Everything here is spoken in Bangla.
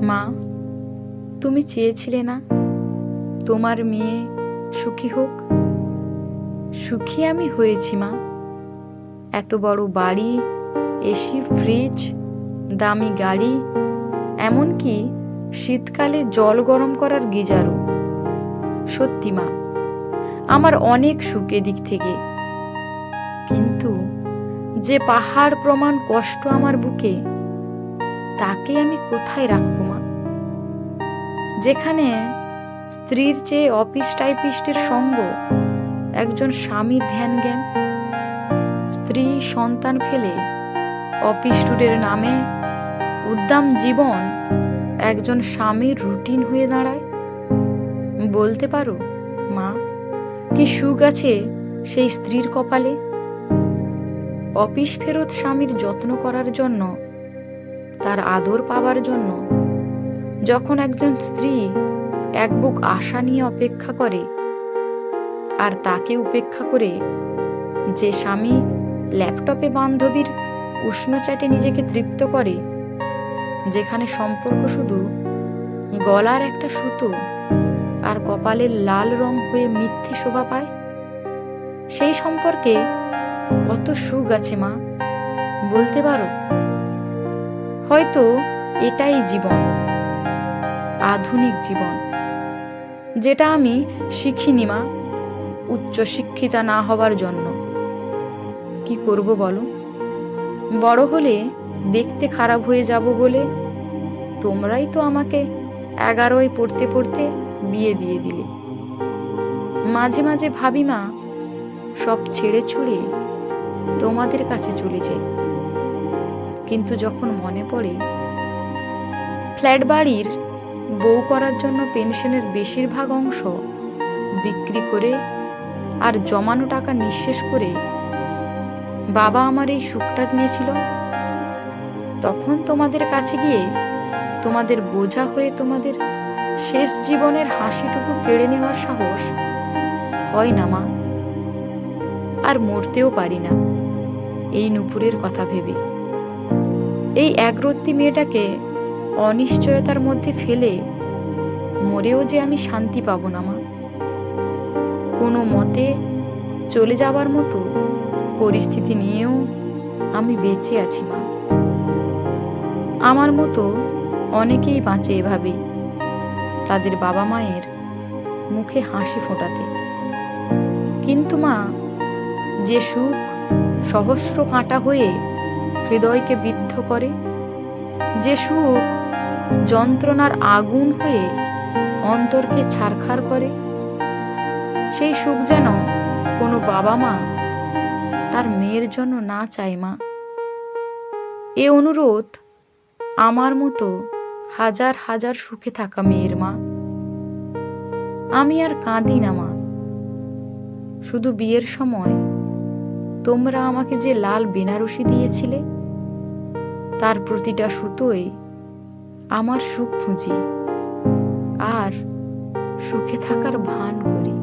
মা, তুমি চেয়েছিলে না তোমার মেয়ে সুখী হোক? সুখী আমি হয়েছি মা। এত বড় বাড়ি, এসি, ফ্রিজ, দামি গাড়ি, এমনকি শীতকালে জল গরম করার গিজারও। সত্যি মা, আমার অনেক সুখ এদিক থেকে। কিন্তু যে পাহাড় প্রমাণ কষ্ট আমার বুকে, তাকে আমি কোথায় রাখবো মা? যেখানে স্ত্রীর চেয়ে অফিস টাইপিস্টের সঙ্গ একজন স্বামীর ধ্যান জ্ঞান, স্ত্রী সন্তান ফেলে অফিস ট্যুরের নামে উদ্দাম জীবন একজন স্বামীর রুটিন হয়ে দাঁড়ায়। বলতে পারো মা, কি সুখ আছে সেই স্ত্রীর কপালে? অফিস ফেরত স্বামীর যত্ন করার জন্য, তার আদর পাবার জন্য যখন একজন স্ত্রী এক বুক আশা নিয়ে অপেক্ষা করে, আর তাকে উপেক্ষা করে যে স্বামী ল্যাপটপে বান্ধবীর উষ্ণ চ্যাটে নিজেকে তৃপ্ত করে, যেখানে সম্পর্ক শুধু গলার একটা সুতো আর কপালের লাল রং হয়ে মিথ্যে শোভা পায়, সেই সম্পর্কে কত সুখ আছে মা, বলতে পারো? হয়তো এটাই জীবন, আধুনিক জীবন, যেটা আমি শিখিনি মা, উচ্চ শিক্ষিতা না হবার জন্য। কি করব বলো? বড় হলে দেখতে খারাপ হয়ে যাব বলে তোমরাই তো আমাকে 11য় পড়তে পড়তে বিয়ে দিয়ে দিলে। মাঝে মাঝে ভাবি মা, সব ছেড়ে ছুড়ে তোমাদের কাছে চলে যাই। কিন্তু যখন মনে পড়ে ফ্ল্যাট বাড়ির বউ করার জন্য পেনশনের বেশিরভাগ অংশ বিক্রি করে আর জমানো টাকা নিঃশেষ করে বাবা আমার এই সুখটা নিয়েছিল, তখন তোমাদের কাছে গিয়ে তোমাদের বোঝা হয়ে তোমাদের শেষ জীবনের হাসিটুকু কেড়ে নেওয়ার সাহস হয় না মা। আর মরতেও পারি না এই নুপুরের কথা ভেবে। এই একরত্তি মেয়েটাকে অনিশ্চয়তার মধ্যে ফেলে মরেও যে আমি শান্তি পাবো না মা। কোনো মতে চলে যাবার মতো পরিস্থিতি নিয়েও আমি বেঁচে আছি মা। আমার মতো অনেকেই বাঁচে এভাবে, তাদের বাবা মায়ের মুখে হাসি ফোটাতে। কিন্তু মা, যে সুখ সহস্র কাঁটা হয়ে হৃদয়কে বিদ্ধ করে, যে সুখ যন্ত্রণার আগুন হয়ে অন্তরকে ছারখার করে, সেই সুখ যেন কোনো বাবা মা তার মেয়ের জন্য না চায় মা। এ অনুরোধ আমার মতো হাজার হাজার সুখে থাকা মেয়ের মা। আমি আর কাঁদি না মা, শুধু বিয়ের সময় তোমরা আমাকে যে লাল বেনারসি দিয়েছিলে, তার প্রতিটা সুতোয় আমার সুখ খুঁজি আর সুখে থাকার ভান করি।